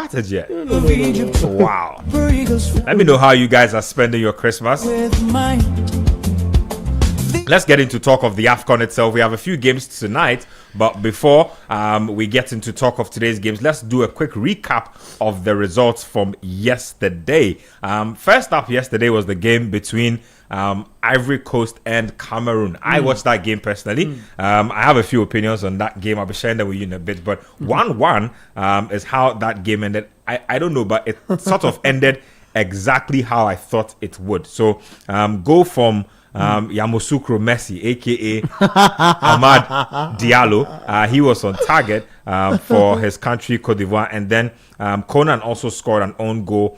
started yet. Wow. Let me know how you guys are spending your Christmas. Let's get into talk of the AFCON itself. We have a few games tonight, but before we get into talk of today's games, let's do a quick recap of the results from yesterday. First up yesterday was the game between Ivory Coast and Cameroon. I watched that game personally. I have a few opinions on that game. I'll be sharing them with you in a bit. But 1-1 is how that game ended. I don't know, but it sort of ended exactly how I thought it would. So go from Yamoussoukro Messi, aka Ahmad Diallo. He was on target for his country, Cote d'Ivoire, and then Conan also scored an own goal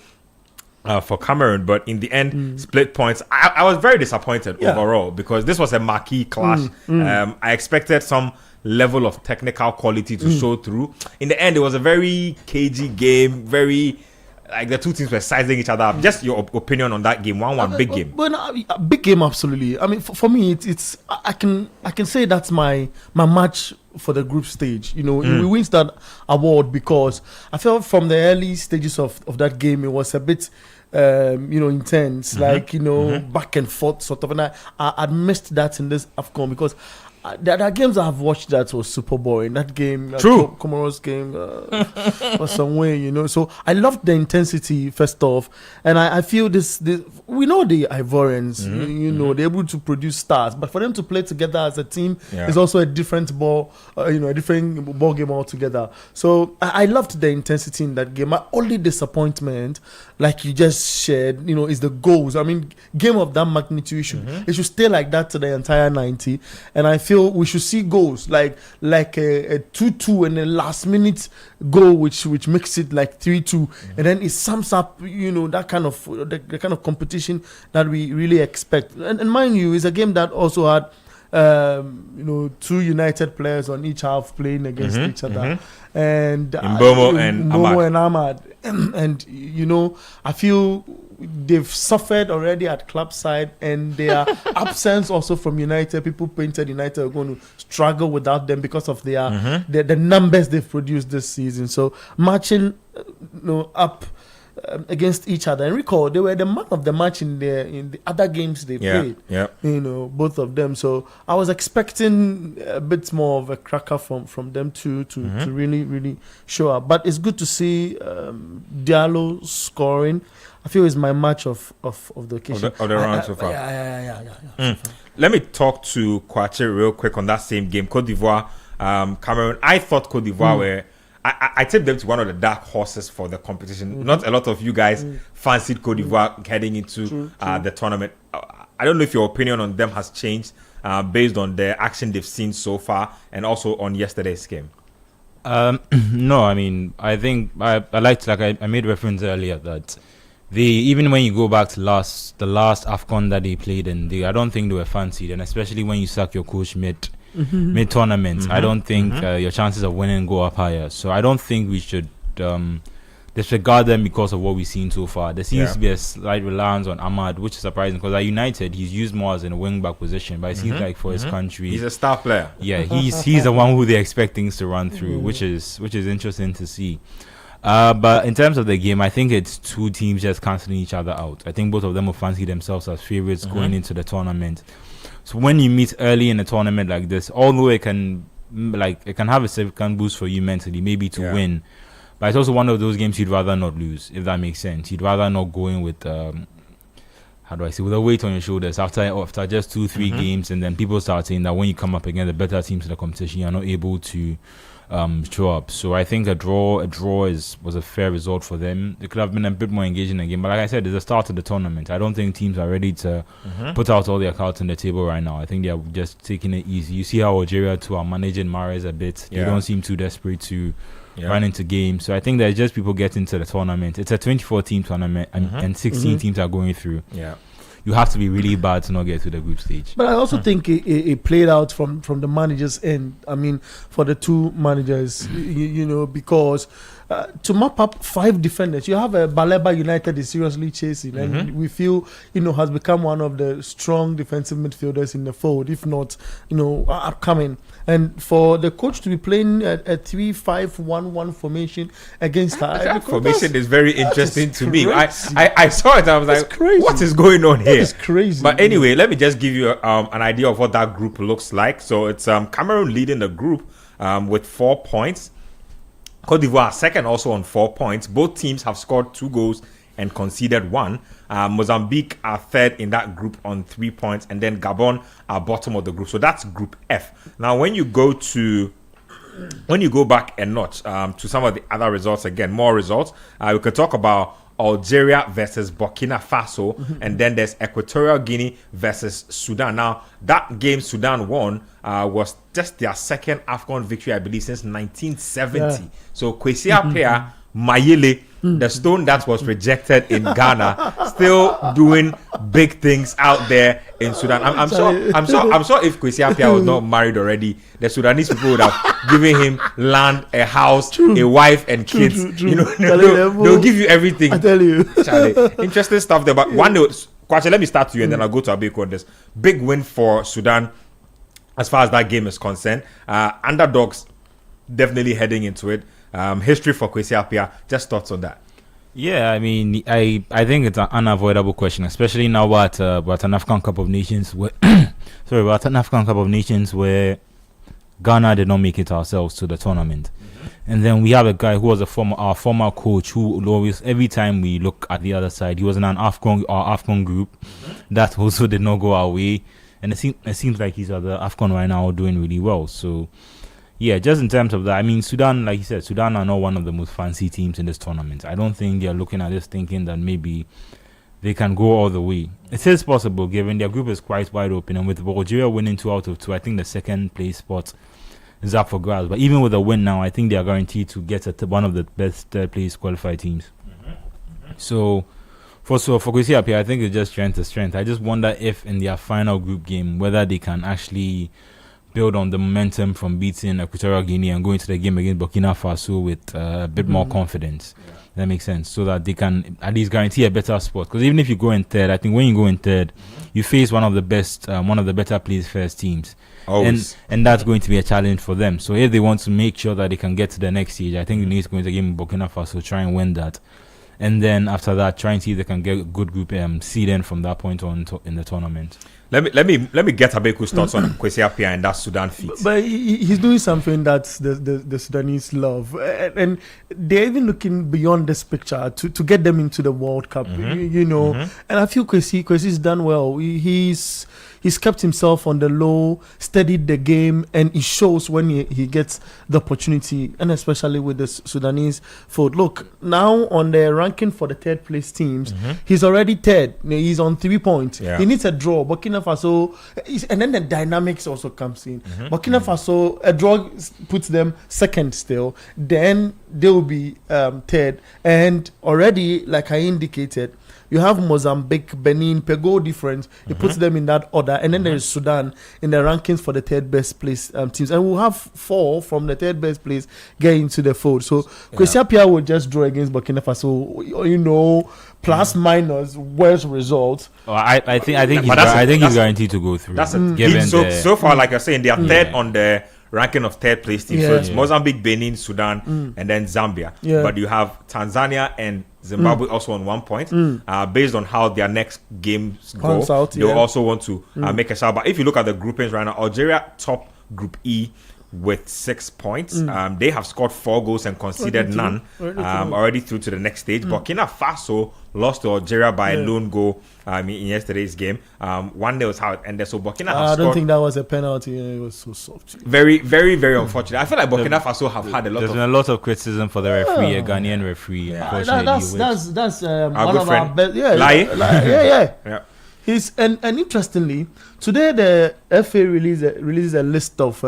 for Cameroon, but in the end, split points. I was very disappointed overall because this was a marquee clash. I expected some level of technical quality to show through. In the end, it was a very cagey game, very like the two teams were sizing each other up. Just your opinion on that game. 1-1, big game. But a big game, absolutely. I mean, for me, it's I can say that's my match for the group stage. You know, we wins that award because I felt from the early stages of that game, it was a bit intense, like back and forth sort of. And I missed that in this AFCON because there are games I have watched that was super boring. That game, Comoros game, was some way, So I loved the intensity first off, and I feel this. We know the Ivorians, they're able to produce stars, but for them to play together as a team is also a different ball, a different ball game altogether. So I loved the intensity in that game. My only disappointment, like you just shared, is the goals. I mean, game of that magnitude, it should stay like that to the entire 90, and I feel we should see goals like a 2-2 and a last minute goal which makes it like 3-2, and then it sums up that kind of the kind of competition that we really expect. And mind you, it's a game that also had two United players on each half playing against each other, and Mbomo and Ahmad. And I feel they've suffered already at club side, and their absence also from United. People painted United are going to struggle without them because of their the numbers they've produced this season. So matching up against each other, and recall they were the man of the match in the other games they played. Both of them. So I was expecting a bit more of a cracker from them to really show up. But it's good to see Diallo scoring. I feel it's my match of the occasion. Of the round so far. Yeah. Let me talk to Kwache real quick on that same game. Cote d'Ivoire, Cameroon. I thought Cote d'Ivoire were. I tipped them to one of the dark horses for the competition. Not a lot of you guys fancied Cote d'Ivoire heading into the tournament. I don't know if your opinion on them has changed based on the action they've seen so far and also on yesterday's game. No, I mean, I think I liked, like I made reference earlier that even when you go back to the last AFCON that they played in, I don't think they were fancied, and especially when you sack your coach mid-tournament, I don't think your chances of winning go up higher. So I don't think we should disregard them because of what we've seen so far. There seems to be a slight reliance on Ahmad, which is surprising because at United he's used more as in a wing-back position, but it seems like for his country he's a star player. Yeah, he's the one who they expect things to run through, which is interesting to see. But in terms of the game, I think it's two teams just cancelling each other out. I think both of them will fancy themselves as favourites going into the tournament. So when you meet early in a tournament like this, although it can have a significant boost for you mentally, maybe to win, but it's also one of those games you'd rather not lose, if that makes sense. You'd rather not go in with with a weight on your shoulders after just 2-3 games, and then people start saying that when you come up against the better teams in the competition, you're not able to show up. So I think a draw was a fair result for them. It could have been a bit more engaging in the game, but like I said, it's the start of the tournament. I don't think teams are ready to put out all their cards on the table right now. I think they're just taking it easy. You see how Algeria too are managing Mahrez a bit. They don't seem too desperate to run into games. So I think there's just people getting to the tournament. It's a 24-team tournament, and 16 teams are going through. You have to be really bad to not get to the group stage. But I also think it played out from the managers' end. I mean, for the two managers, because to map up 5 defenders. You have a Baleba United is seriously chasing, and we feel has become one of the strong defensive midfielders in the fold, if not upcoming. And for the coach to be playing a 3-5-1-1 formation against that formation is very interesting to me. I saw it. I was like, what is going on here? It's crazy. But anyway, let me just give you an idea of what that group looks like. So it's Cameroon leading the group with 4 points. Cote d'Ivoire second, also on 4 points. Both teams have scored 2 goals and conceded 1. Mozambique are third in that group on 3 points, and then Gabon are bottom of the group. So that's Group F. Now, when you go back a notch to some of the other results, again, more results, we could talk about Algeria versus Burkina Faso, and then there's Equatorial Guinea versus Sudan. Now, that game Sudan won was just their second AFCON victory, I believe, since 1970. Yeah. So Kwesi Appiah Mayele, the stone that was rejected in Ghana, still doing big things out there in Sudan. I'm sure if Kwesi Appiah was not married already, the Sudanese people would have given him land, a house, a wife, and kids. True. They'll give you everything. I tell you, Charlie, interesting stuff there. But one note, Kwache, let me start to you, and then I'll go to Abeko on this. Big win for Sudan as far as that game is concerned. Underdogs definitely heading into it. History for Kwesi Appiah. Just thoughts on that? Yeah, I mean, I think it's an unavoidable question, especially now we're at an AFCON Cup of Nations where we're at an AFCON Cup of Nations where Ghana did not make it ourselves to the tournament. And then we have a guy who was our former coach who always, every time we look at the other side, he was in our AFCON group that also did not go our way. And it seems like he's at the AFCON right now doing really well. So yeah, just in terms of that, I mean, Sudan, like you said, Sudan are not one of the most fancy teams in this tournament. I don't think they're looking at this thinking that maybe they can go all the way. It is possible, given their group is quite wide open, and with Algeria winning 2 out of 2, I think the second place spot is up for grabs. But even with a win now, I think they are guaranteed to get one of the best third place qualified teams. So for Kwesi Appiah, I think it's just strength to strength. I just wonder if in their final group game, whether they can actually build on the momentum from beating Equatorial Guinea and going to the game against Burkina Faso with a bit more confidence. That makes sense. So that they can at least guarantee a better spot. Because even if you go in third, I think when you go in third, you face one of the better placed first teams. Always. And that's going to be a challenge for them. So if they want to make sure that they can get to the next stage, I think they need to go into the game with Burkina Faso, try and win that. And then after that, try and see if they can get a good group seed in from that point on in the tournament. Let me get Abeku's thoughts on Kwesi Appiah and that Sudan feat. But he's doing something that the Sudanese love, and they're even looking beyond this picture to get them into the World Cup. And I feel Kwesi's done well. He's kept himself on the low, studied the game, and it shows when he gets the opportunity, and especially with the Sudanese foot. Look, now on the ranking for the third place teams, he's already third. He's on 3 points. Yeah. He needs a draw. Burkina Faso, and then the dynamics also comes in. Burkina Faso, a draw puts them second still. Then they will be third. And already, like I indicated, you have Mozambique, Benin, per goal difference. It puts them in that order. And then there is Sudan in the rankings for the third best place teams. And we'll have 4 from the third best place get into the fold. So Kwesi Appiah will just draw against Burkina Faso, plus minus worst result. I think he's guaranteed to go through. That's given so far, like you're saying, they are third on the ranking of third place teams. So it's Mozambique, Benin, Sudan, and then Zambia. But you have Tanzania and Zimbabwe also on 1 point. Based on how their next games go, they'll also want to make a shot. But if you look at the groupings right now, Algeria top Group E with 6 points. They have scored 4 goals and conceded none. Already through to the next stage. Burkina Faso lost to Algeria by a lone goal in yesterday's game. 1-0 was how it ended. So Burkina I don't think that was a penalty. It was so soft. Very, very, very unfortunate. I feel like Burkina Faso have had there's been a lot of criticism for the referee, a Ghanaian referee. That's one of friend. our best. Yeah. He's and interestingly, today the FA released a list of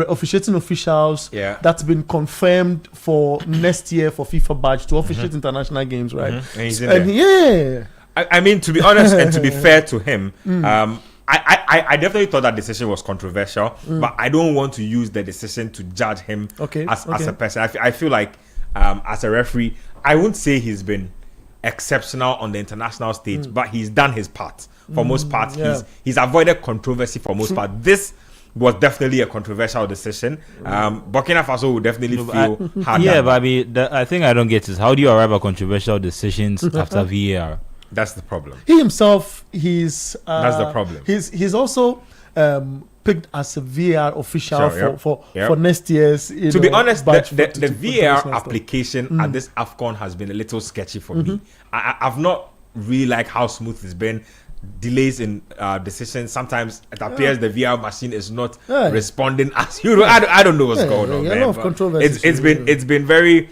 officiating officials that's been confirmed for next year for FIFA badge to officiate international games, right? And he's in there. I mean, to be honest and to be fair to him, I definitely thought that decision was controversial, but I don't want to use the decision to judge him as a person. I feel like as a referee, I won't say he's been exceptional on the international stage, but he's done his part for most part. He's avoided controversy for most part. This was definitely a controversial decision. Burkina Faso will definitely feel hard. Yeah, but I mean, I think I don't get is how do you arrive at controversial decisions after VAR? That's the problem. He himself, that's the problem. He's also picked as a VAR official for next year's. To be honest, the VAR application at this AFCON has been a little sketchy for me. I've not really liked how smooth it's been. Delays in decisions. Sometimes it appears the VAR machine is not responding as you know. I don't know what's going on. A lot of controversy. It's been very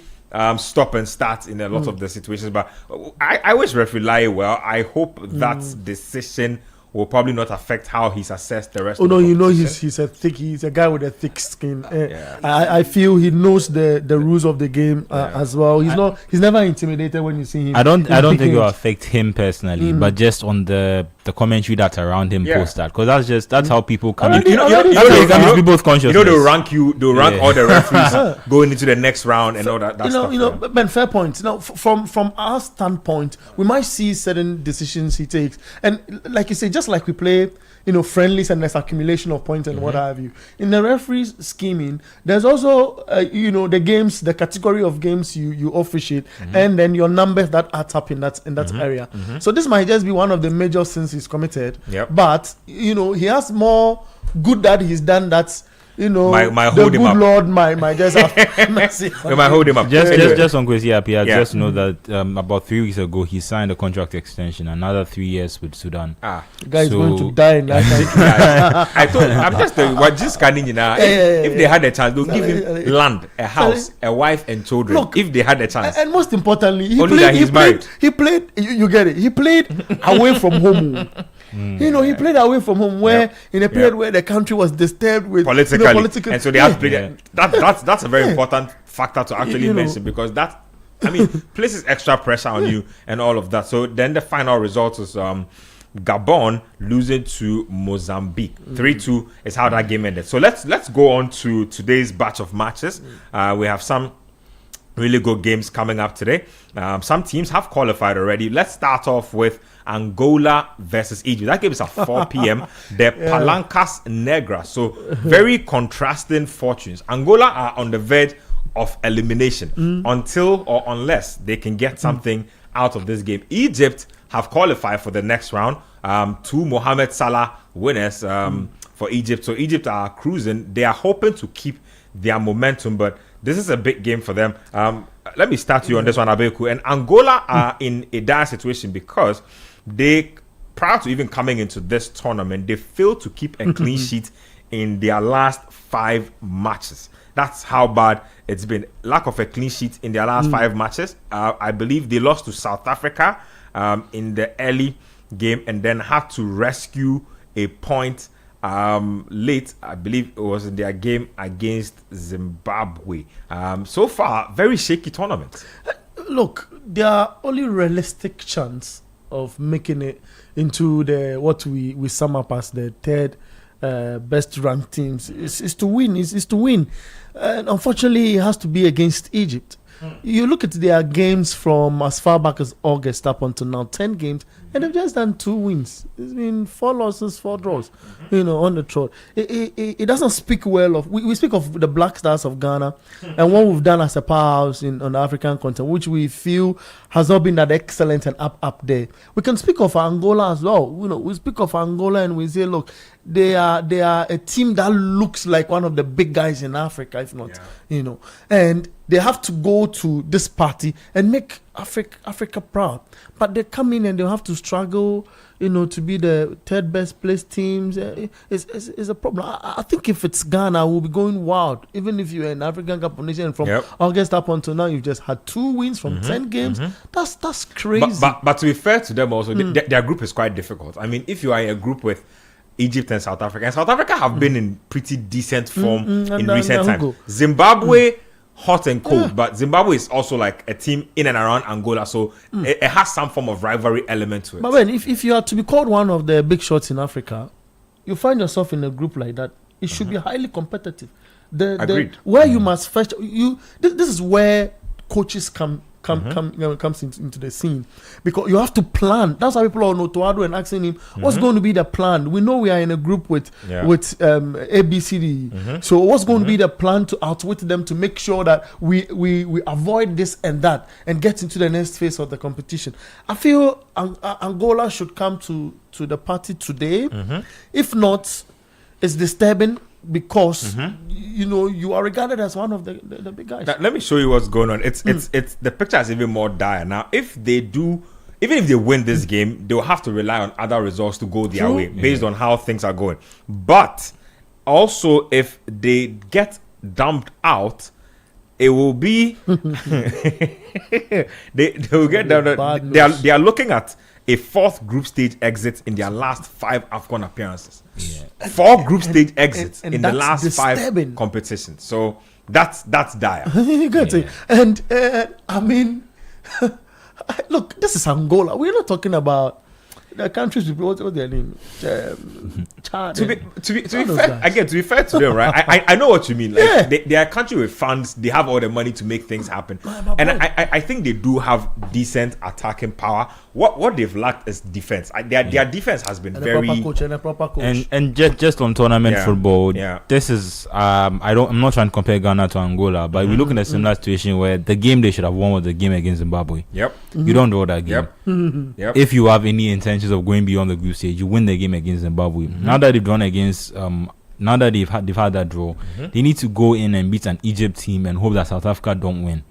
stop and start in a lot of the situations. But I wish referee Lai well. I hope that decision will probably not affect how he's assessed the rest of the competition. He's a guy with a thick skin. I feel he knows the rules of the game as well. He's never intimidated when you see him. I don't think it will affect him personally, but just on the commentary that's around him post that, because that's how people come in. People's consciousness. They'll rank all the referees going into the next round and all that stuff. Ben, fair point. Now, from our standpoint, we might see certain decisions he takes, and like you say, just like we play, friendlies and there's accumulation of points and what have you. In the referees scheming, there's also, the category of games you officiate, and then your numbers that adds up in that area. So this might just be one of the major sins he's committed. But he has more good that he's done. That's my hold him up. Lord, my just have mercy. We might hold him up. Just on Kwesi Appiah, just know that about 3 weeks ago he signed a contract extension, another 3 years with Sudan. The guy is going to die in that country. I'm just scanning now. If they had a chance, they'll give him land, a house, a wife, and children. Look, if they had a chance, and most importantly, he played. You get it. He played away from home. He played away from home in a period where the country was disturbed with politically. And so they have played. That's a very important factor to actually mention, because that places extra pressure on you and all of that. So then the final result is Gabon losing to Mozambique. 3-2 is how that game ended. So let's go on to today's batch of matches. We have some really good games coming up today. Some teams have qualified already. Let's start off with Angola versus Egypt. That game is at 4 p.m. The Palancas Negras. So very contrasting fortunes. Angola are on the verge of elimination until or unless they can get something out of this game. Egypt have qualified for the next round. 2 Mohamed Salah winners for Egypt. So Egypt are cruising. They are hoping to keep their momentum, but this is a big game for them. Let me start you on this one, Abeku. And Angola are in a dire situation because they, prior to even coming into this tournament, they failed to keep a clean sheet in their last 5 matches. That's how bad it's been. Lack of a clean sheet in their last 5 matches. I believe they lost to South Africa in the early game and then had to rescue a point late. I believe it was in their game against Zimbabwe. So far, very shaky tournament. Look, their only realistic chance of making it into the what we sum up as the third best ranked teams is to win. Is to win. And unfortunately, it has to be against Egypt. You look at their games from as far back as August up until now, 10 games, and they've just done 2 wins. It's been 4 losses, 4 draws, on the trot. It doesn't speak well of, we speak of the Black Stars of Ghana and what we've done as a powerhouse on the African continent, which we feel has not been that excellent and up there. We can speak of Angola as well. We speak of Angola and we say, look, they are a team that looks like one of the big guys in Africa, if not, and they have to go to this party and make Africa proud. But they come in and they have to struggle, to be the third best placed teams. It's a problem. I think if it's Ghana, we'll be going wild. Even if you're an African Cup of Nations from August up until now, you've just had 2 wins from 10 games. That's crazy. But to be fair to them also, their group is quite difficult. I mean, if you are in a group with Egypt and South Africa have been in pretty decent form in recent times. Zimbabwe, hot and cold, but Zimbabwe is also like a team in and around Angola, so it has some form of rivalry element to it. But if you are to be called one of the big shots in Africa, you find yourself in a group like that, it should be highly competitive. Agreed. Where you must first, this is where coaches comes into the scene, because you have to plan. That's how people all know Toado and asking him what's going to be the plan. We know we are in a group with ABCD. So what's going to be the plan to outwit them, to make sure that we avoid this and that and get into the next phase of the competition. I feel Angola should come to the party today. If not, it's disturbing, because you are regarded as one of the big guys. Now, let me show you what's going on. It's the picture is even more dire now. Even if they win this game, they will have to rely on other results to go their way based on how things are going. But also, if they get dumped out, it will be they will get down. They are looking at a 4th group stage exit in their last 5 AFCON appearances. 4 group stage exits in the last disturbing. 5 competitions. So that's dire. You got it. And I mean, look, this is Angola. We're not talking about the countries. What's their name? Chad. To be fair to them, right? I know what you mean. Like, they are a country with funds. They have all the money to make things happen, and I think they do have decent attacking power. What they've lacked is defense. Their defense has been very proper coach. And just on tournament football, this is I'm not trying to compare Ghana to Angola, but we look in a similar situation where the game they should have won was the game against Zimbabwe. You don't draw that game. If you have any intentions of going beyond the group stage, you win the game against Zimbabwe. Now that they've drawn against now that they've had that draw, they need to go in and beat an Egypt team and hope that South Africa don't win.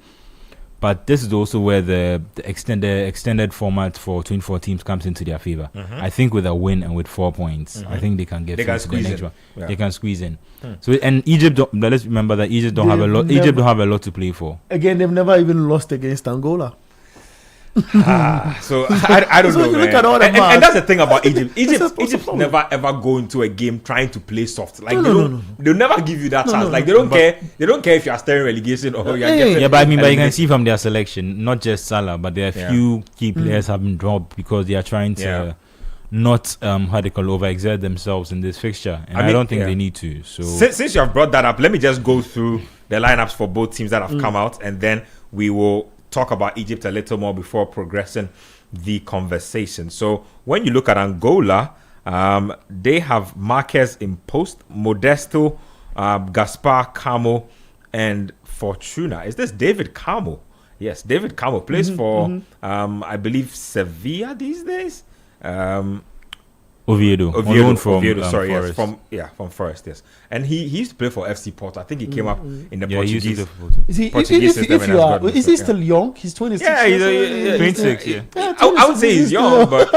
But this is also where the extended format for 24 teams comes into their favor. I think with a win and with 4 points, I think they can get to the next one. They can squeeze in. So, and Egypt, let's remember that Egypt don't have a lot. Egypt don't have a lot to play for. Again, they've never even lost against Angola. So I don't know. Look at all the and that's the thing about Egypt. Egypt never ever go into a game trying to play soft. Like they'll never give you that chance. Like they don't care. They don't care if you are staring relegation or you're getting. Yeah, but you can see from their selection, not just Salah, but there are few key players have been dropped because they are trying to not overexert themselves in this fixture, and I don't think they need to. So since you have brought that up, let me just go through the lineups for both teams that have come out, and then we will talk about Egypt a little more before progressing the conversation. So when you look at Angola, they have Marquez in post, Modesto, Gaspar, Camo, and Fortuna. Is this David Camo? Yes, David Camo plays for I believe Sevilla these days. Oviedo, from Forest. From Forest, yes. And he used to play for FC Porto. I think he came up in the Portuguese. Is he still young? He's 26. Yeah, he's 26. Yeah, I would say he's young, but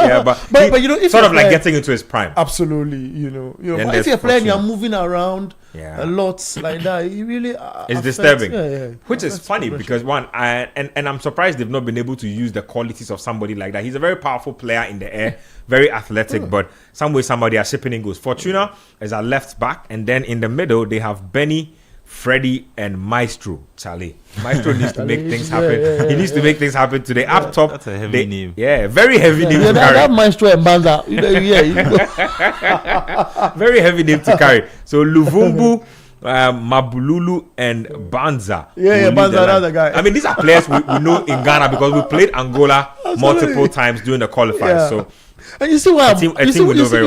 you know, sort of like getting into his prime. Absolutely, you know. But if you're playing, you're moving around a lot like that. It really it's disturbing. Which is funny because I'm surprised they've not been able to use the qualities of somebody like that. He's a very powerful player in the air, very athletic, but somebody are shipping in goals. Fortuna is our left back, and then in the middle they have Benny, Freddy, and Maestro. Charlie. Maestro needs to make things happen. He needs to make things happen today. Up top, that's a heavy name. Yeah, very heavy name to carry. That Maestro and Banza. Very heavy name to carry. So Luvumbu, Mabululu, and Banza. Banza, that's the guy. I mean, these are players we know in Ghana because we played Angola multiple times during the qualifiers. So. And you see why you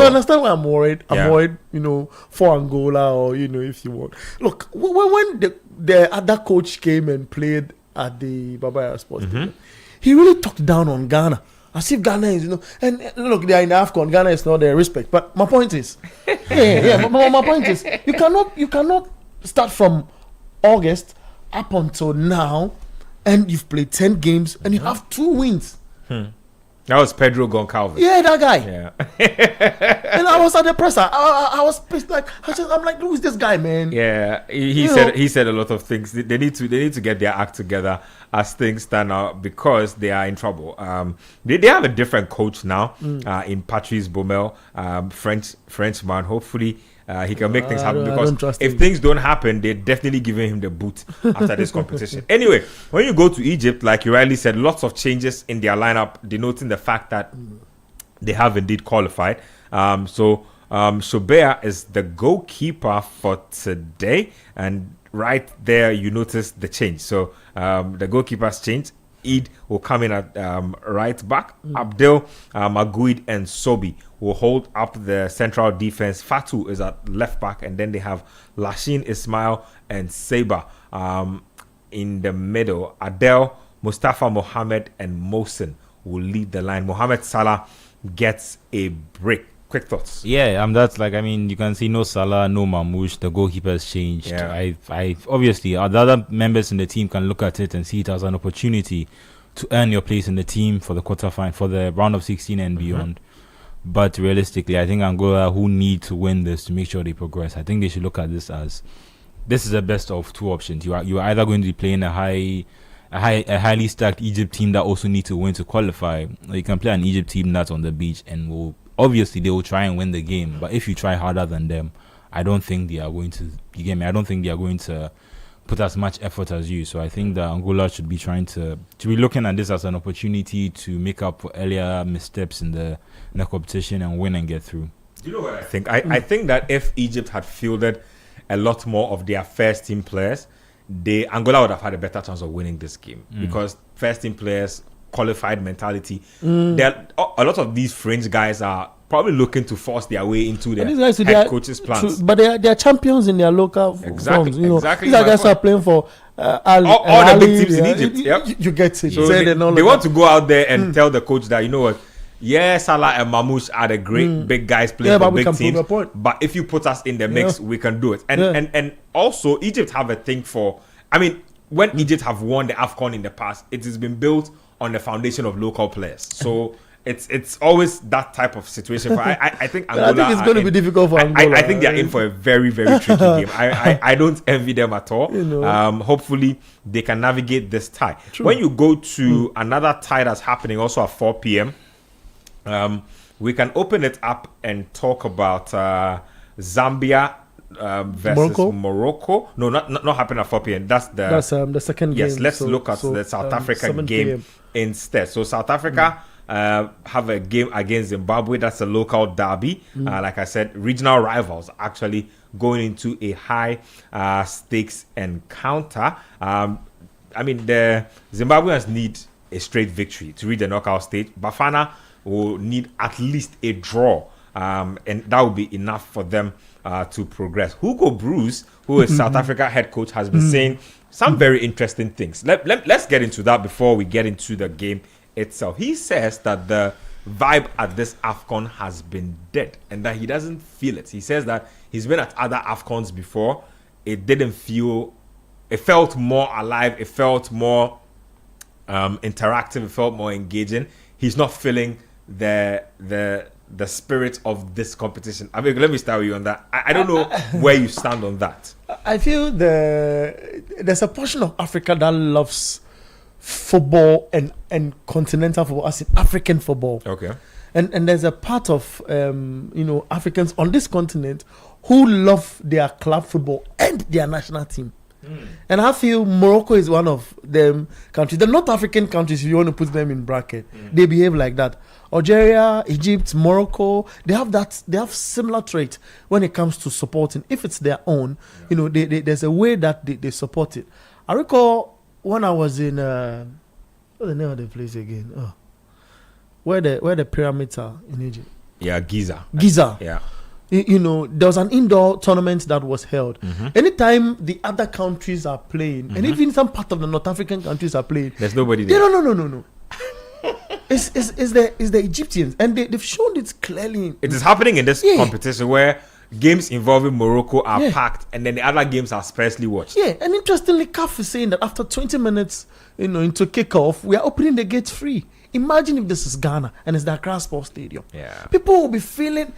understand why I'm worried. I'm worried, you know, for Angola, or you know, if you want. Look, when the other coach came and played at the Babaya Sports, he really talked down on Ghana, as if Ghana is, you know. And look, they are in the AFCON. Ghana is not their respect. But my point is, my point is, you cannot start from August up until now, and you've played 10 games and you have 2 wins. That was Pedro Goncalves. Yeah, that guy. Yeah. And I was at the presser. I was pissed. I'm like, who's this guy, man? Yeah, he said a lot of things. They need to get their act together as things stand out because they are in trouble. They have a different coach now in Patrice Baumel, Frenchman. Hopefully. He can make things happen because if things don't happen, they're definitely giving him the boot after this competition. Anyway, when you go to Egypt, like you rightly said, lots of changes in their lineup, denoting the fact that they have indeed qualified. So Shobea is the goalkeeper for today, and right there, you notice the change. So the goalkeepers changed. Eid will come in at right back. Abdel, Maguid, and Sobi will hold up the central defense. Fatu is at left back, and then they have Lashin, Ismail, and Seba in the middle. Adel, Mustafa Mohammed, and Mohsen will lead the line. Mohamed Salah gets a break. Quick thoughts. Yeah, that's like, I mean, you can see no Salah, no Mamouche. The goalkeeper has changed. Yeah. I obviously, the other members in the team can look at it and see it as an opportunity to earn your place in the team for the quarterfinal, for the round of 16 and beyond. But realistically, I think Angola, who need to win this to make sure they progress, I think they should look at this as this is the best of two options. You are either going to be playing a highly stacked Egypt team that also need to win to qualify, or you can play an Egypt team that's on the beach and will. Obviously, they will try and win the game, but if you try harder than them, I don't think they are going to. You get me? I don't think they are going to put as much effort as you. So I think that Angola should be trying to be looking at this as an opportunity to make up for earlier missteps in the competition and win and get through. You know what I think? I think that if Egypt had fielded a lot more of their first team players, Angola would have had a better chance of winning this game because first team players. Qualified mentality. A lot of these fringe guys are probably looking to force their way into their head coach's plans. But they are champions in their local forms. You know, exactly. These are guys who are playing for all the big teams in Egypt. Yep. You get it. So they want to go out there and tell the coach that, you know what, yeah, Salah and Mamouche are the great big guys playing for big teams. But if you put us in the mix, we can do it. And also, Egypt have a thing for, I mean, when Egypt have won the AFCON in the past, it has been built on the foundation of local players. So it's always that type of situation. I think Angola. I think it's going to be difficult for Angola. I think they are in for a very, very tricky game. I don't envy them at all. You know. Hopefully they can navigate this tie. True. When you go to another tie that's happening also at 4 p.m., we can open it up and talk about Zambia versus Morocco. No, not happening at 4 p.m. That's the second game. Yes, let's look at the South Africa game instead. So South Africa have a game against Zimbabwe. That's a local derby. Like I said, regional rivals actually going into a high stakes encounter. I mean, the Zimbabweans need a straight victory to reach the knockout stage. Bafana will need at least a draw, and that will be enough for them to progress. Hugo Bruce, who is South Africa head coach, has been saying some very interesting things. Let's get into that before we get into the game itself. He says that the vibe at this AFCON has been dead and that he doesn't feel it. He says that he's been at other AFCONs before. It felt more alive. It felt more interactive. It felt more engaging. He's not feeling the spirit of this competition. I mean, let me start with you on that. I don't know where you stand on that. I feel there's a portion of Africa that loves football and continental football, as in African football. Okay. And there's a part of Africans on this continent who love their club football and their national team. And I feel Morocco is one of them countries. The North African countries, if you want to put them in bracket, they behave like that. Algeria, Egypt, Morocco, they have similar traits when it comes to supporting. If it's their own, there's a way that they support it. I recall when I was in what's the name of the place again? Oh, where the pyramids are in Egypt. Yeah, Giza. Yeah. There was an indoor tournament that was held. Anytime the other countries are playing, and even some part of the North African countries are playing, there's nobody there. No. It's the Egyptians, and they've shown it clearly. It is happening in this competition where games involving Morocco are packed, and then the other games are sparsely watched. Yeah, and interestingly, CAF is saying that after 20 minutes, into kickoff, we are opening the gates free. Imagine if this is Ghana and it's the Accra Sports Stadium. Yeah, people will be feeling.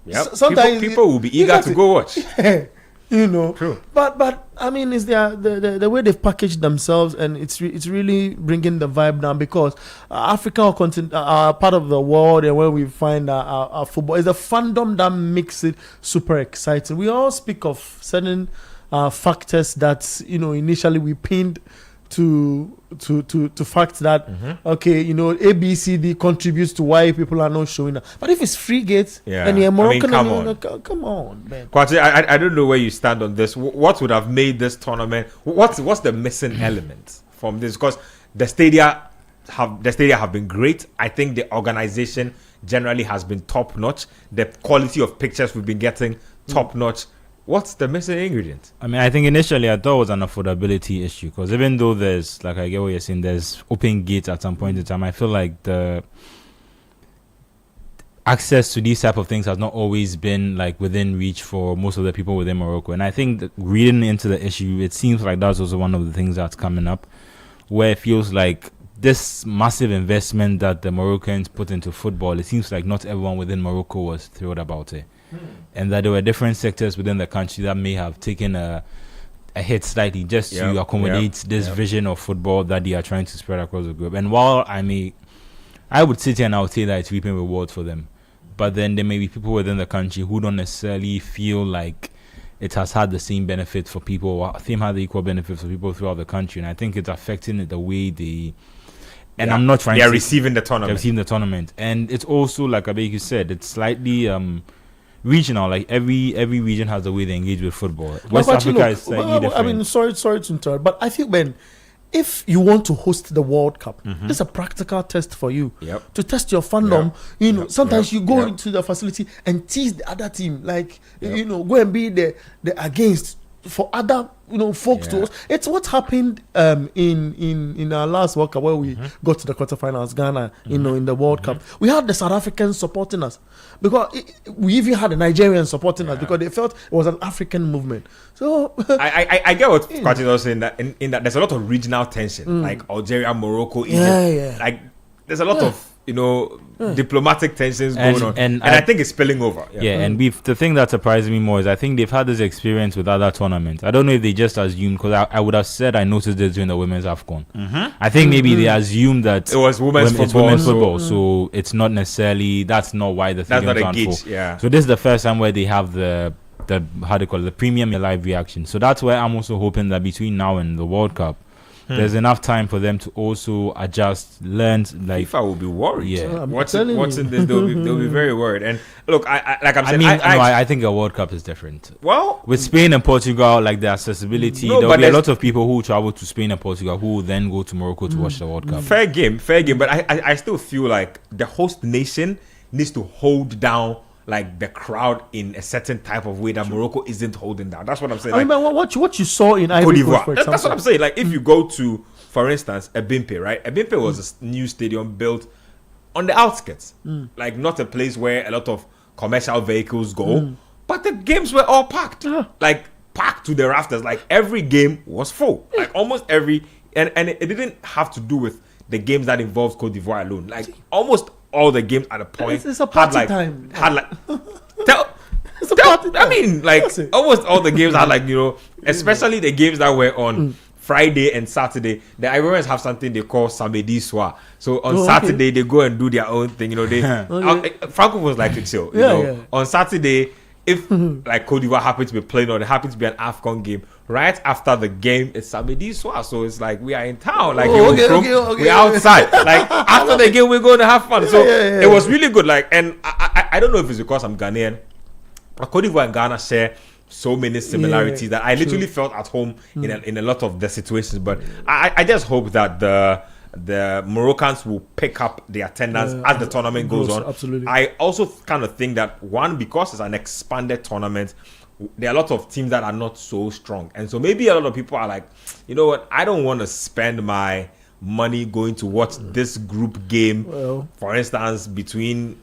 Yep. Sometimes people will be eager to go watch. Yeah, True. But I mean, it's the way they've packaged themselves, and it's really bringing the vibe down, because Africa are part of the world, and where we find our football is a fandom that makes it super exciting. We all speak of certain factors that initially we pinned to fact that okay, you know, ABCD contributes to why people are not showing up. But if it's frigate and you're Moroccan, come on, man. Kwasi, I don't know where you stand on this. What would have made this tournament? What's the missing element from this? Because the stadia have been great. I think the organization generally has been top notch. The quality of pictures we've been getting top notch. What's the missing ingredient? I mean, I think initially I thought it was an affordability issue, because even though there's, like, I get what you're saying, there's open gates at some point in time, I feel like the access to these type of things has not always been like within reach for most of the people within Morocco. And I think that reading into the issue, it seems like that's also one of the things that's coming up, where it feels like this massive investment that the Moroccans put into football, it seems like not everyone within Morocco was thrilled about it. And that there were different sectors within the country that may have taken a hit slightly just to accommodate this vision of football that they are trying to spread across the globe. And while I would sit here and I would say that it's reaping rewards for them, but then there may be people within the country who don't necessarily feel like it has had the same benefit for people, or same had the equal benefits for people throughout the country. And I think it's affecting the way they... And I'm not trying to... They're receiving the tournament. They're receiving the tournament. And it's also, like Abeki said, it's slightly... regional, like every region has the way they engage with football. West Africa is slightly different. I mean, sorry to interrupt, but I think if you want to host the World Cup, it's a practical test for you to test your fandom. You know, sometimes you go into the facility and tease the other team, like you know, go and be the against for other folks to. It's what happened in our last World Cup where we got to the quarterfinals, Ghana, in the World Cup. We had the South Africans supporting us, because we even had the Nigerians supporting us, because they felt it was an African movement. So I get what Kwasi was saying, that in that there's a lot of regional tension, like Algeria, Morocco, Egypt. Like there's a lot of diplomatic tensions going on, and I think it's spilling over. And the thing that surprised me more is I think they've had this experience with other tournaments. I don't know if they just assumed, because I would have said I noticed this during the women's AFCON. I think maybe they assumed that it was women's football, so it's not necessarily, that's not why the thing that's not a gauge. So this is the first time where they have the how do you call it, the premium live reaction. So that's where I'm also hoping that between now and the World Cup, there's enough time for them to also adjust, learn. Like FIFA will be worried. Watching this, they'll be very worried. And look, I think a World Cup is different. Well, with Spain and Portugal, like the accessibility, there'll be a lot of people who travel to Spain and Portugal who will then go to Morocco to watch the World Cup. Fair game. But I still feel like the host nation needs to hold down like the crowd in a certain type of way that Morocco isn't holding down. That's what I'm saying. I mean, what you saw in Ivory, for example. That's what I'm saying. Like if you go to, for instance, Ebimpe, right? Ebimpe was a new stadium built on the outskirts, like not a place where a lot of commercial vehicles go. But the games were all packed, like packed to the rafters. Like every game was full, like almost every, and it didn't have to do with the games that involved Cote d'Ivoire alone. Like almost all the games at a point it's a party time. I mean, like almost all the games had, like, especially the games that were on Friday and Saturday. The Ivorians have something they call Samedi Soir. So on Saturday they go and do their own thing. Franco was like to chill. On Saturday, if like Cote d'Ivoire happened to be playing or there happened to be an AFCON game, right after the game it's Samedi Soir. So it's like we are in town, like we're outside. Like after the game we're going to have fun. So it was really good. Like, and I don't know if it's because I'm Ghanaian. Cote d'Ivoire and Ghana share so many similarities that I literally felt at home in a lot of the situations. But I just hope that the Moroccans will pick up the attendance as the tournament goes on. Absolutely. I also kind of think that, one, because it's an expanded tournament, there are a lot of teams that are not so strong. And so maybe a lot of people are like, you know what, I don't want to spend my money going to watch this group game, for instance, between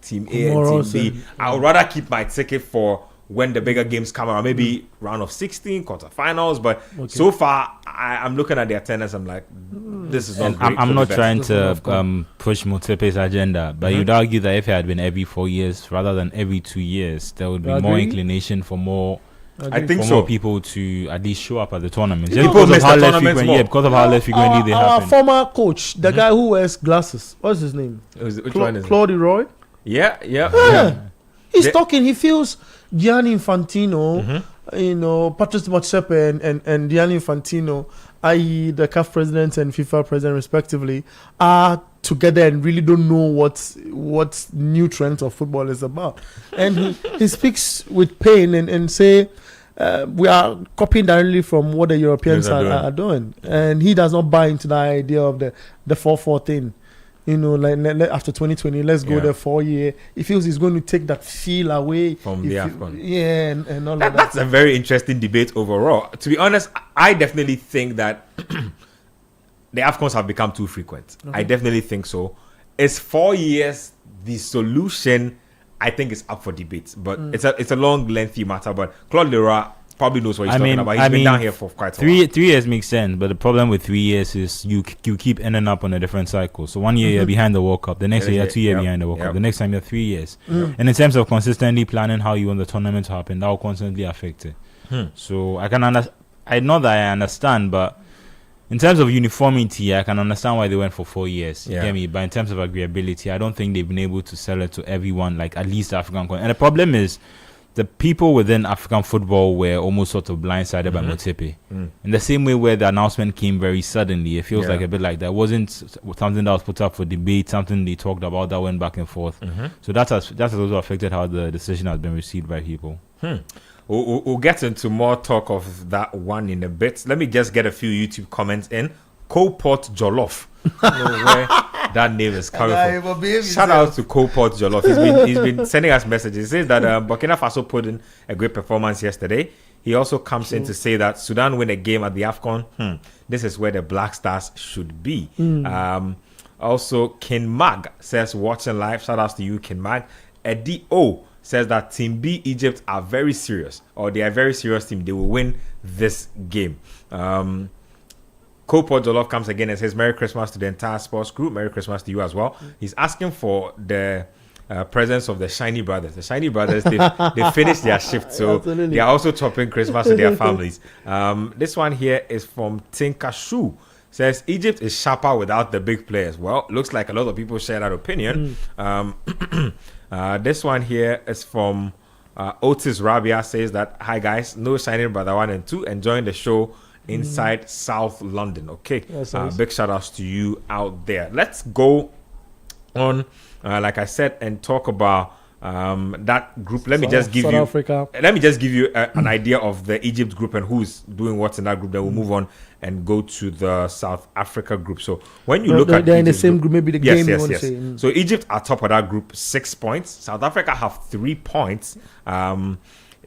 Team A and Team B. I would rather keep my ticket for when the bigger games come around, maybe round of 16, quarterfinals. But so far, I'm looking at the attendance. I'm like, this is not great. I'm not trying to push Motepe's agenda, but you'd argue that if it had been every 4 years rather than every 2 years, there would be more inclination for more. I think for so. more people to at least show up at the tournament. People miss the tournaments more. Because of how less frequently they happen. Our former coach, the guy who wears glasses, what's his name? Which one is it? Claude Yeah. He's talking. He feels Gianni Infantino Patrice Motsepe and Gianni Infantino, i.e. the CAF president and FIFA president respectively, are together and really don't know what new trends of football is about. And he speaks with pain and say, we are copying directly from what the Europeans are doing. And he does not buy into the idea of the 4-4 thing. After 2020, let's go there 4 year. He feels he's going to take that feel away from the AFCON. And all of that. That's a very interesting debate overall. To be honest, I definitely think that the AFCONs have become too frequent. I definitely think so. Is 4 years the solution? I think it's up for debate, but it's a long, lengthy matter. But Claude Leroy probably knows what he's talking about. He's been down here for quite a while. 3 years makes sense, but the problem with 3 years is you keep ending up on a different cycle. So 1 year you're behind the World Cup, the next year you're 2 years behind the World Cup, the next time you're 3 years. And in terms of consistently planning how you want the tournament to happen, that will constantly affect it. So I know that I understand, but in terms of uniformity, I can understand why they went for 4 years. You get me? But in terms of agreeability, I don't think they've been able to sell it to everyone, like at least African. And the problem is, the people within African football were almost sort of blindsided by Motsepe. In the same way where the announcement came very suddenly, it feels like a bit like that. It wasn't something that was put up for debate, something they talked about that went back and forth. So that has also affected how the decision has been received by people. We'll get into more talk of that one in a bit. Let me just get a few YouTube comments in. Copot Jollof. I don't know where that name is coming from. Shout out to Copot Jollof. He's been sending us messages. He says that Burkina Faso put in a great performance yesterday. He also comes in to say that Sudan win a game at the AFCON. This is where the Black Stars should be. Also, Kin Mag says, watching live. Shout out to you, Kin Mag. Eddie O says that Team B Egypt are very serious, or they are a very serious team. They will win this game. Kopo Jollof comes again and says, Merry Christmas to the entire sports group. Merry Christmas to you as well. He's asking for the presence of the Shiny Brothers. The Shiny Brothers, they finished their shift, so they are also chopping Christmas to their families. This one here is from Tinkashu. Says, Egypt is sharper without the big players. Well, looks like a lot of people share that opinion. This one here is from Otis Rabia. Says that, hi guys, no Shining Brother 1 and 2, enjoying the show inside South London. Okay, big shout outs to you out there. Let's go on, like I said, and talk about that group. Let me just give you an idea of the Egypt group and who's doing what's in that group. Then we'll move on and go to the South Africa group. So when you look at they're in the same group, maybe the game you want to say. So Egypt are top of that group, 6 points. South Africa have 3 points.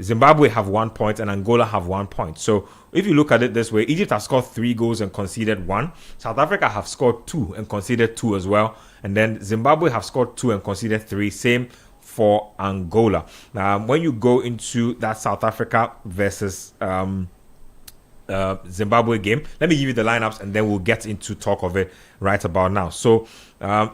Zimbabwe have 1 point and Angola have 1 point. So if you look at it this way, Egypt has scored 3 goals and conceded 1. South Africa have scored 2 and conceded 2 as well. And then Zimbabwe have scored 2 and conceded 3. Same for Angola. When you go into that South Africa versus Zimbabwe game, let me give you the lineups and then we'll get into talk of it right about now. So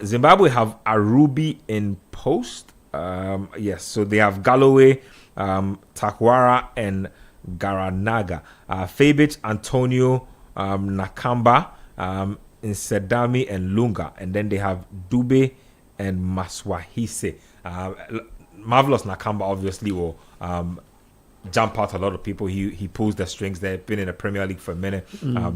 Zimbabwe have Arubi in post. Yes, so they have Galloway, Takwara and Garanaga, Fabic, Antonio, Nakamba, Nsedami and Lunga, and then they have Dube and Maswahise. Marvelous Nakamba obviously will jump out a lot of people. He pulls the strings there, been in the Premier League for a minute,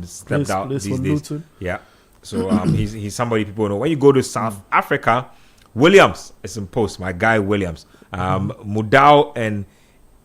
stepped out these days. Luton. Yeah, so he's somebody people know. When you go to South Africa, Williams is in post, my guy Williams. Mudau and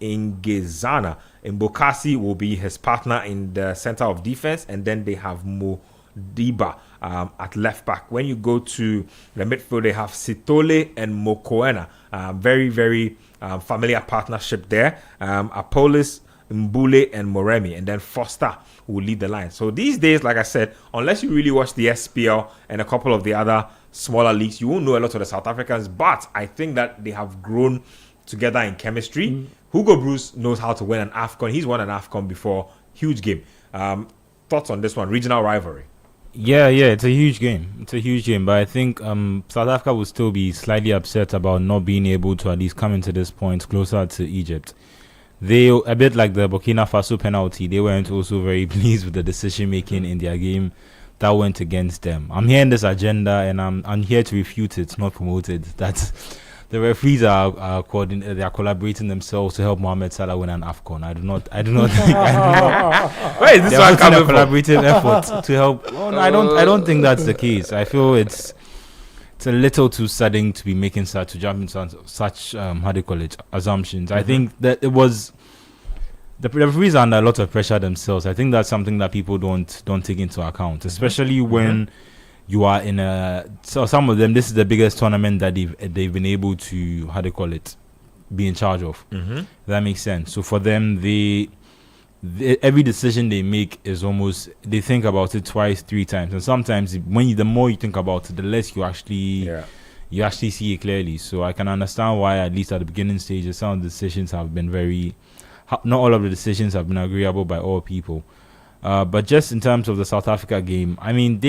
Ingezana. Mbokasi will be his partner in the center of defense, and then they have Modiba at left back. When you go to the midfield, they have Sitole and Mokoena. Very, very familiar partnership there. Apolis, Mbule and Moremi, and then Foster will lead the line. So these days, like I said, unless you really watch the SPL and a couple of the other smaller leagues, you won't know a lot of the South Africans, but I think that they have grown together in chemistry. Hugo Bruce knows how to win an AFCON. He's won an AFCON before. Huge game. Thoughts on this one? Regional rivalry. Yeah, it's a huge game. But I think South Africa will still be slightly upset about not being able to at least come into this point closer to Egypt. They, a bit like the Burkina Faso penalty, they weren't also very pleased with the decision making in their game that went against them. I'm hearing this agenda and I'm here to refute it, not promote it. That the referees are they are collaborating themselves to help Mohamed Salah win an AFCON. I do not think. Where is this one coming a collaborative effort to help. Oh, I don't think that's the case. I feel it's a little too sudden to be making to jump into such how do you call it, assumptions. I think that it was the referees are under a lot of pressure themselves. I think that's something that people don't take into account, especially when you are in so some of them, this is the biggest tournament that they've been able to, how do you call it, be in charge of. That makes sense. So for them, every decision they make is almost, they think about it twice, 3 times, and sometimes the more you think about it, the less you actually see it clearly. So I can understand why, at least at the beginning stages, some of the decisions have been not all of the decisions have been agreeable by all people. But just in terms of the South Africa game, I mean,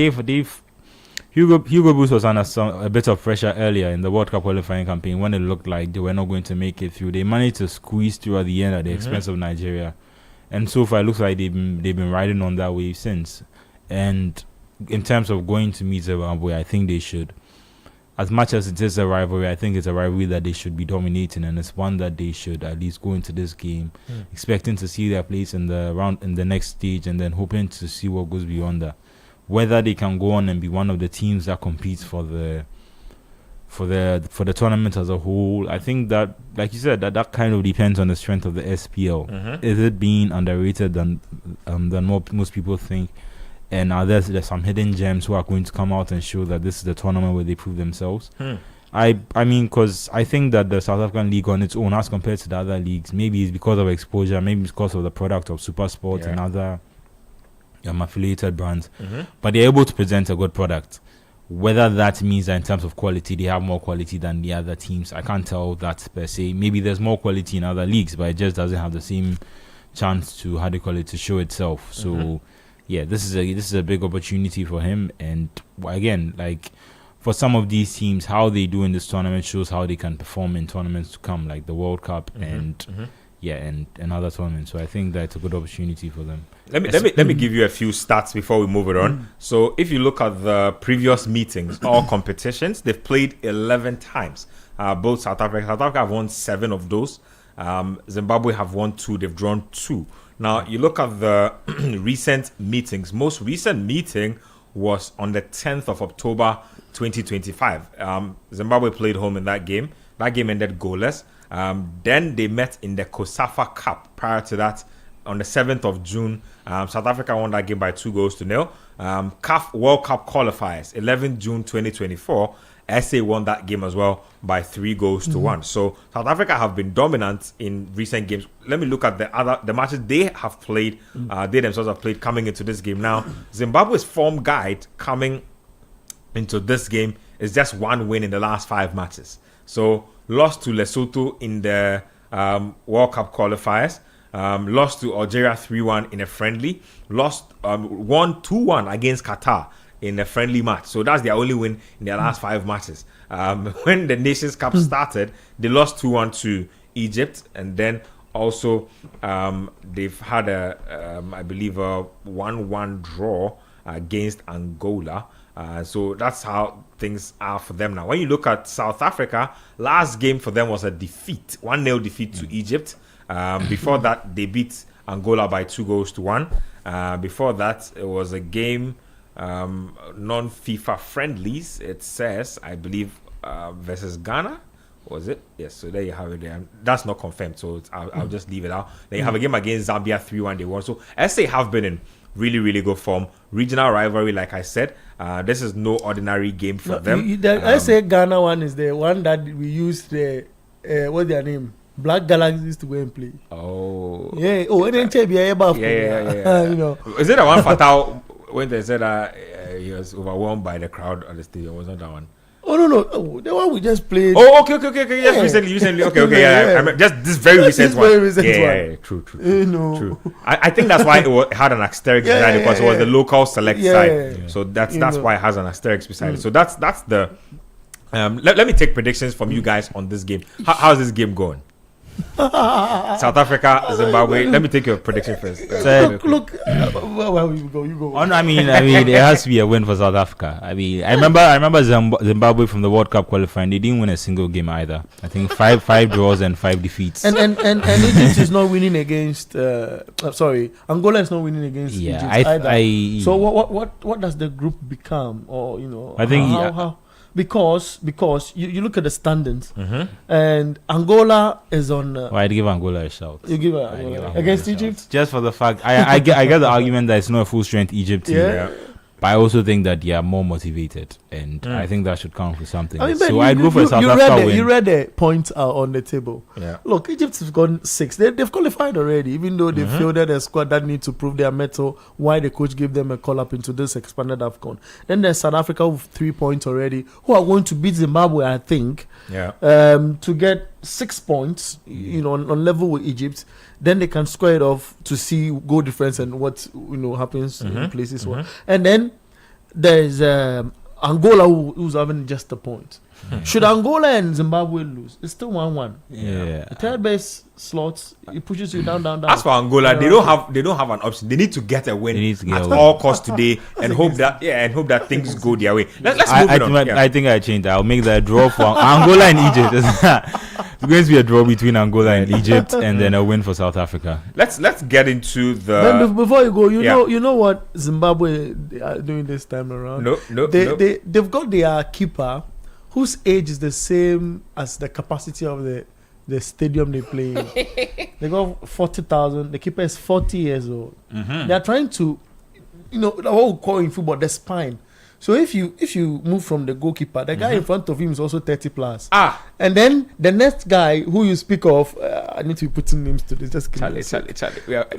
Hugo Broos was under a bit of pressure earlier in the World Cup qualifying campaign when it looked like they were not going to make it through. They managed to squeeze through at the end at the expense of Nigeria, and so far it looks like they've been riding on that wave since. And in terms of going to meet Zimbabwe, I think they should. As much as it is a rivalry, I think it's a rivalry that they should be dominating, and it's one that they should at least go into this game expecting to see their place in the next stage, and then hoping to see what goes beyond that. Whether they can go on and be one of the teams that competes for the tournament as a whole, I think that, like you said, that kind of depends on the strength of the SPL. Is it being underrated than most people think? And there's some hidden gems who are going to come out and show that this is the tournament where they prove themselves. I mean, because I think that the South African league on its own, as compared to the other leagues, maybe it's because of exposure, maybe it's because of the product of SuperSport and other affiliated brands, but they're able to present a good product. Whether that means that in terms of quality they have more quality than the other teams, I can't tell that per se. Maybe there's more quality in other leagues, but it just doesn't have the same chance to, how do you call it, to show itself. So this is a big opportunity for him. And again, like, for some of these teams, how they do in this tournament shows how they can perform in tournaments to come, like the World Cup and other tournaments. So I think that's a good opportunity for them. Let me give you a few stats before we move it on. So if you look at the previous meetings, all competitions, they've played 11 times. Both South Africa have won 7 of those. Zimbabwe have won 2. They've drawn 2. Now you look at the recent meetings. Most recent meeting was on the 10th of October 2025. Zimbabwe played home in that game. That game ended goalless. Then they met in the COSAFA Cup. Prior to that, on the 7th of June, South Africa won that game by 2-0. CAF World Cup qualifiers, 11 June 2024. SA won that game as well by 3-1. So South Africa have been dominant in recent games. Let me look at the matches they have played. They themselves have played coming into this game. Now, Zimbabwe's form guide coming into this game is just 1 win in the last 5 matches. So lost to Lesotho in the World Cup qualifiers. Lost to Algeria 3-1 in a friendly. Won 2-1 against Qatar in a friendly match. So that's their only win in their last 5 matches. When the Nations Cup started, they lost 2-1 to Egypt, and then also they've had I believe a 1-1 draw against Angola. So that's how things are for them now. When you look at South Africa, last game for them was a defeat, 1-0 defeat to Egypt. Before that, they beat Angola by 2-1. Before that, it was a game, non-FIFA friendlies, it says, I believe, versus Ghana. Was it? Yes, so there you have it there. That's not confirmed, so I'll just leave it out. Then you have a game against Zambia, 3-1, they won. So SA have been in really, really good form. Regional rivalry, like I said, this is no ordinary game for them. I say Ghana one is the one that we used, what's their name? Black Galaxies to go and play. Oh. Yeah. Oh, and then yeah. You know. Is it the one Fatal when they said he was overwhelmed by the crowd at the stadium? Was not that one? Oh no. Oh, the one we just played. Oh, okay. Yes, recently. Okay. Yeah. I mean, just this very recent one. Yeah. True. True. I think that's why it had an asterisk beside it, because it was the local select side. Yeah. So that's why it has an asterisk beside it. So that's the. Let me take predictions from you guys on this game. How's this game going? South Africa, Zimbabwe. Let me take your prediction first. Look. Well, you go. I mean, it has to be a win for South Africa. I mean, I remember Zimbabwe from the World Cup qualifying. They didn't win a single game either. I think five draws and 5 defeats. And Egypt is not winning against. Angola is not winning against Egypt either. So what does the group become? Or I think how? Because you look at the standings, and Angola is on. I'd give Angola a shout. You give Angola against Egypt, just for the fact I get the argument that it's not a full strength Egypt team. Yeah. But I also think that they are more motivated, and I think that should count for something. I mean, so I go for South Africa win. You read the points on the table. Yeah. Look, Egypt have gone 6. They've qualified already, even though they fielded a squad that need to prove their mettle. Why the coach gave them a call up into this expanded AFCON. Then there's South Africa with 3 points already, who are going to beat Zimbabwe, I think. Yeah. To get 6 points, on level with Egypt. Then they can square it off to see goal difference and what happens in places. And then there's Angola who's having just a point. Should Angola and Zimbabwe lose, it's still 1-1. Yeah. The third base slots, it pushes you down. As for Angola, they don't have an option. They need to get a win at all costs today and hope that things go their way. Let's move on. I think I changed. I'll make that draw for Angola and Egypt. It's going to be a draw between Angola and Egypt, and then a win for South Africa. Let's get into the. Then before you go, you know what Zimbabwe are doing this time around? No. They've got their keeper, whose age is the same as the capacity of the stadium they play in. They got 40,000. The keeper is 40 years old. They are trying to, what we call in football, the spine. So if you move from the goalkeeper, the guy in front of him is also 30 plus. And then the next guy who you speak of, I need to be putting names to this. Just Charlie.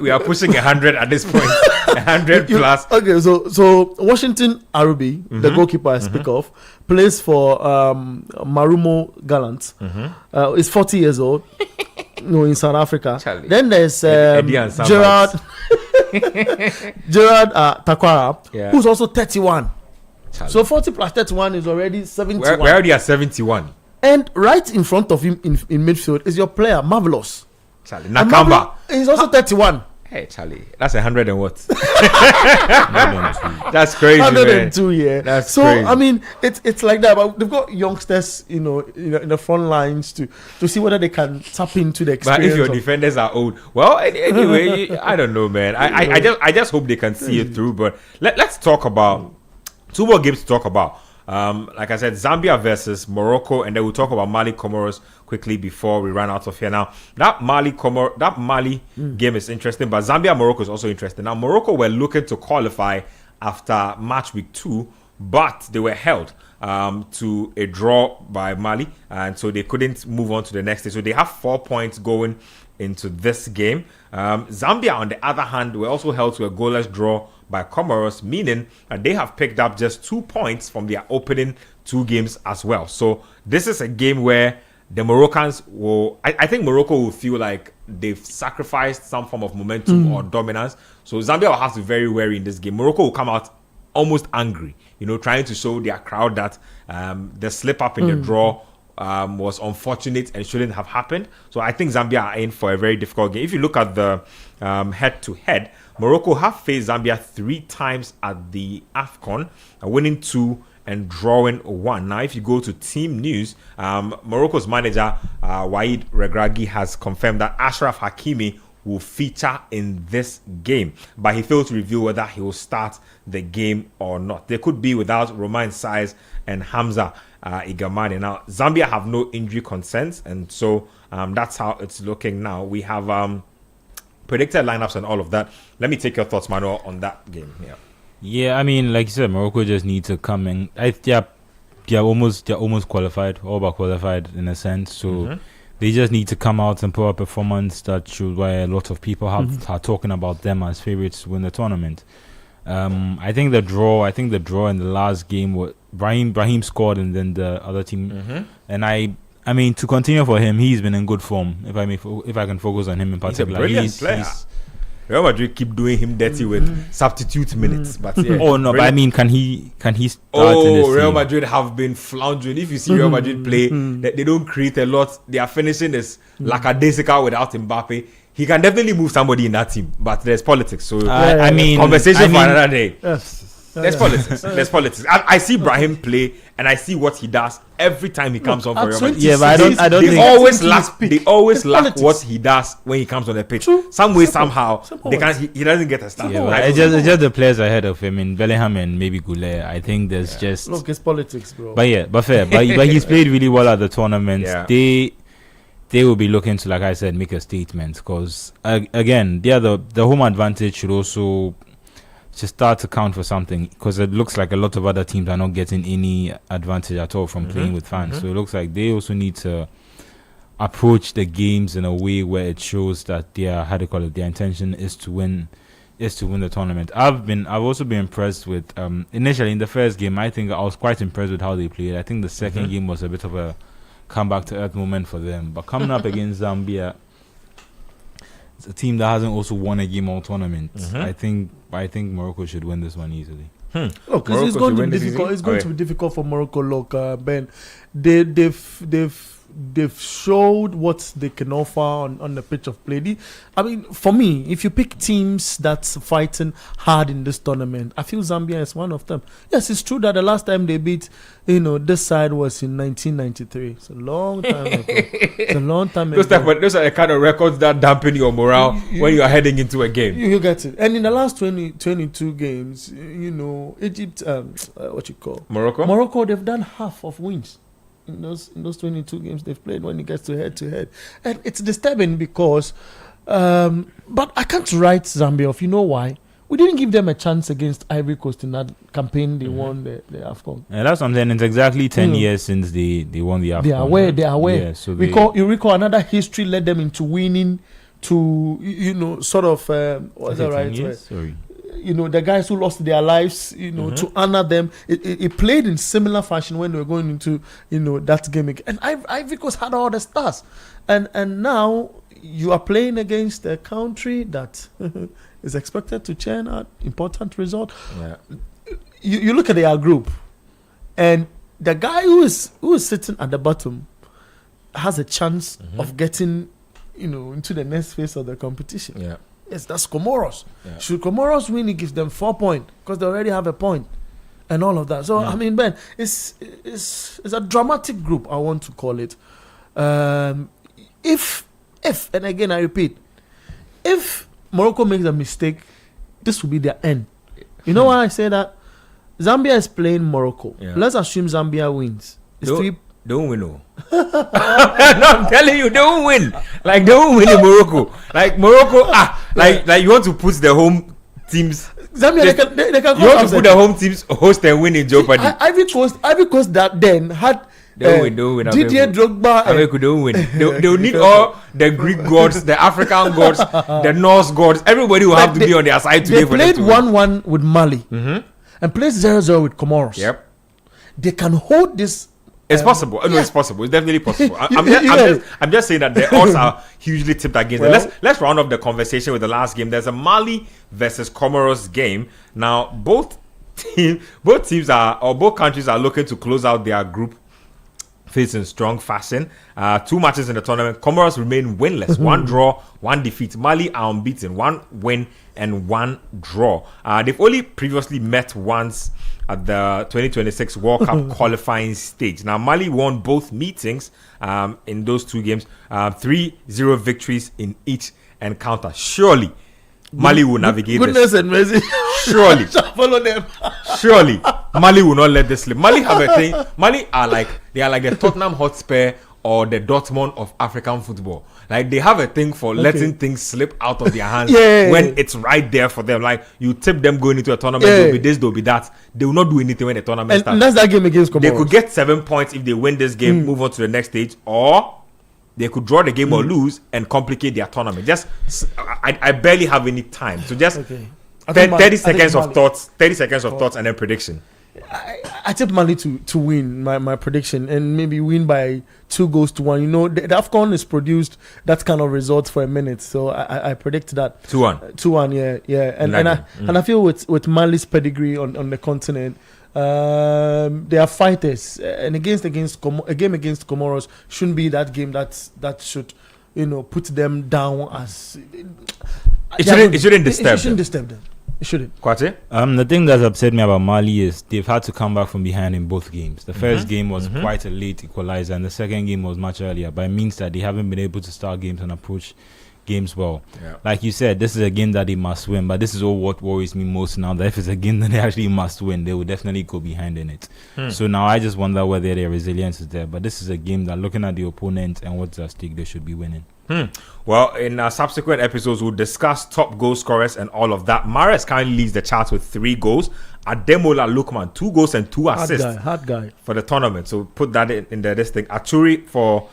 We are pushing 100 at this point. 100 plus. Okay, so Washington Arubi, the goalkeeper I speak of, plays for Marumo Gallant. Is 40 years old. In South Africa. Charlie. Then there's Gerard Takwara, who's also 31. Charlie. So 40 plus 31 is already 71. We're already at 71. And right in front of him in midfield is your player, Marvelous. Charlie. Nakamba. He's also 31. Hey, Charlie. That's 100 and what? That's crazy, 102, man. yeah. That's so, crazy. I mean, it's like that. But they've got youngsters, in the front lines to see whether they can tap into the experience. But if your defenders are old, well, anyway, I don't know, man. I just hope they can see it through. But let's talk about 2 more games to talk about. Like I said, Zambia versus Morocco, and then we'll talk about Mali Comoros quickly before we run out of here. Now, that Mali game is interesting, but Zambia Morocco is also interesting. Now, Morocco were looking to qualify after match week 2, but they were held to a draw by Mali, and so they couldn't move on to the next day. So they have 4 points going into this game. Zambia, on the other hand, were also held to a goalless draw by Comoros, meaning they have picked up just 2 points from their opening 2 games as well. So this is a game where the Moroccans will, I think Morocco will feel like they've sacrificed some form of momentum or dominance. So Zambia will have to be very wary in this game. Morocco will come out almost angry, trying to show their crowd that the slip up in the draw was unfortunate and shouldn't have happened. So I think Zambia are in for a very difficult game. If you look at the head-to-head, Morocco have faced Zambia 3 times at the AFCON, winning 2 and drawing 1. Now, if you go to team news, Morocco's manager, Waid Regragui, has confirmed that Ashraf Hakimi will feature in this game, but he failed to reveal whether he will start the game or not. They could be without Romain Saiz and Hamza Igamani. Now, Zambia have no injury concerns, and so that's how it's looking now. We have predicted lineups and all of that. Let me take your thoughts, Manuel, on that game. Yeah, I mean, like you said, Morocco just need to come in. They're almost qualified, all but qualified in a sense. So they just need to come out and put a performance that should, why a lot of people are talking about them as favorites to win the tournament. I think the draw in the last game, what Brahim scored, and then the other team, and I mean, to continue for him, he's been in good form. If I can focus on him in particular, he's a brilliant player. Real Madrid keep doing him dirty with substitute minutes. But yeah, Oh no, but I mean, can he start in this Real team? Madrid have been floundering. If you see Real Madrid play, they don't create a lot. Their finishing is lackadaisical without Mbappe. He can definitely move somebody in that team, but there's politics. So I mean, conversation for another day. Yes. There's politics. There's politics. I see Brahim play, and I see what he does every time he comes on for Real Madrid. Yeah, but I don't They think always lack. They always It's lack politics. what he does when he comes on the pitch. True. Some way, Simple. somehow, Simple they words. can. He doesn't get a start. Yeah, but Like, it's just the players ahead of him in Bellingham and maybe Goulet. I think there's just. Look, it's politics, bro. But yeah, but fair. But he's played really well at the tournaments. Yeah. They will be looking to, like I said, make a statement because again, the home advantage should also just start to count for something because it looks like a lot of other teams are not getting any advantage at all from playing with fans. So it looks like they also need to approach the games in a way where it shows that their their intention is to win the tournament. I've also been impressed with initially in the first game. I think I was quite impressed with how they played. I think the second game was a bit of a come back to earth moment for them. But coming up against Zambia, it's a team that hasn't also won a game all tournament. I think Morocco should win this one easily. Look, Morocco it's going should to win be this difficult. easy? It's going Okay. to be difficult for Morocco. Look, Ben, they've showed what they can offer on the pitch of play. I mean, for me, if you pick teams that's fighting hard in this tournament, I feel Zambia is one of them. Yes, it's true that the last time they beat, this side was in 1993. It's a long time ago. It's a long time ago. those are the kind of records that dampen your morale when you are heading into a game. You get it. And in the last 22 games, Egypt, Morocco, they've done half of wins in those 22 games they've played when it gets to head, and it's disturbing because, but I can't write Zambia off. You know why? We didn't give them a chance against Ivory Coast in that campaign. They won the AFCON. And that's something. It's exactly 10 years since they won the AFCON. They are aware. Yeah, so you recall another history led them into winning to sort of what's the right word? Sorry. The guys who lost their lives, to honor them. It played in similar fashion when they were going into, that game again. And Ivory Coast had all the stars. And now you are playing against a country that is expected to churn out important result. Yeah. You look at their group, and the guy who is sitting at the bottom has a chance of getting, into the next phase of the competition. Yeah. Yes, that's Comoros. Yeah. Should Comoros win, it gives them 4 points because they already have a point and all of that. So, I mean, Ben, it's a dramatic group, I want to call it. If, and again, I repeat, if Morocco makes a mistake, this will be their end. You know why I say that? Zambia is playing Morocco. Yeah. Let's assume Zambia wins. It's Don't win, no. No, I'm telling you, they won't win. Like, they won't win in Morocco. Like, Morocco, like you want to put the home teams. Zambia, they can You want to put the home teams host and win in jeopardy. Ivory Coast that then had Don't win. Didier Drogba. Abeku don't win. They'll need all the Greek gods, the African gods, the Norse gods. Everybody will have to be on their side today They for them played to win. 1-1 with Mali and played 0-0 with Comoros. Yep. They can hold this. It's possible. No, it's possible. It's definitely possible. Yeah. I'm just saying that the odds are hugely tipped against them. Well- Let's round up the conversation with the last game. There's a Mali versus Comoros game. Now, both countries are looking to close out their group phase in strong fashion. 2 matches in the tournament. Comoros remain winless. 1 draw, 1 defeat. Mali are unbeaten. 1 win and 1 draw. They've only previously met once at the 2026 World Cup qualifying stage. Now, Mali won both meetings in those 2 games. 3-0 victories in each encounter. Surely, Mali will navigate Goodness this. and mercy. Surely. Shall follow them. Surely, Mali will not let this slip. Mali have a thing. Mali are like the Tottenham Hotspur or the Dortmund of African football. Like, they have a thing for letting things slip out of their hands when it's right there for them. Like, you tip them going into a tournament, there'll be this, there'll be that. They will not do anything when the tournament starts. And that's that game against Comoros. They could get 7 points if they win this game, move on to the next stage, or they could draw the game or lose and complicate their tournament. I barely have any time. So just Okay. 30 seconds of thoughts, and then prediction. I tip Mali to win, my prediction, and maybe win by 2-1. You know, the AFCON is produced that kind of result for a minute, so I predict that 2-1. 2-1, yeah. And I feel with Mali's pedigree on the continent, they are fighters, and a game against Comoros shouldn't be that game that should, you know, put them down as it shouldn't disturb them. It shouldn't. Kwate? The thing that's upset me about Mali is they've had to come back from behind in both games. The first game was quite a late equalizer, and the second game was much earlier. But it means that they haven't been able to start games and approach games well. Yeah. Like you said, this is a game that they must win. But this is all what worries me most now. That if it's a game that they actually must win, they will definitely go behind in it. So now I just wonder whether their resilience is there. But this is a game that, looking at the opponent and what's at stake, they should be winning. Well, in subsequent episodes, we'll discuss top goal scorers and all of that. Mahrez currently leads the chart with 3 goals. Ademola Lookman, 2 goals and 2 assists. Hard guy. For the tournament. So put that in there. This thing. Aturi for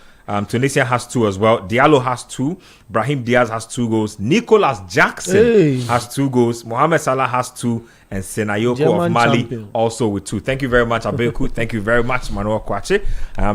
Tunisia has 2 as well. Diallo has 2. Brahim Diaz has 2 goals. Nicholas Jackson has 2 goals. Mohamed Salah has 2. And Senayoko German of Mali champion. also with 2. Thank you very much, Abeku. Thank you very much, Manuel Kwache.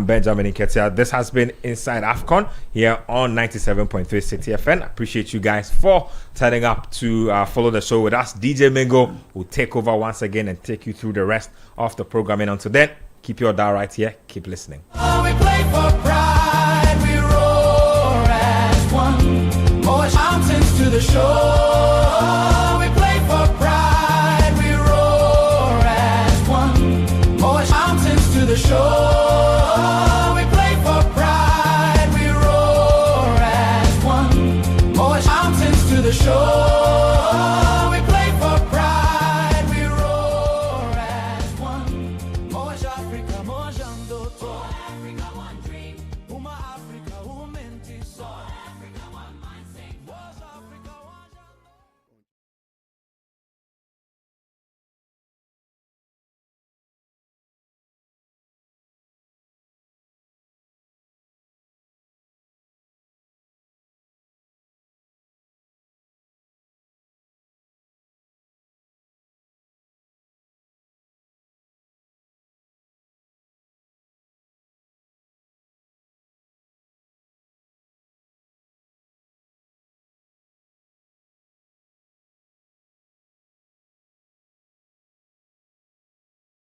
Benjamin Nketia. This has been Inside AFCON here on 97.3 Citi FN. Appreciate you guys for turning up to follow the show with us. DJ Mingo will take over once again and take you through the rest of the programming. Until then, keep your dial right here. Keep listening. We play for pride, we roar as one. Push mountains to the shore. We play for pride, we roar as one. Push mountains to the shore. We play for pride, we roar as one. Push mountains to the shore.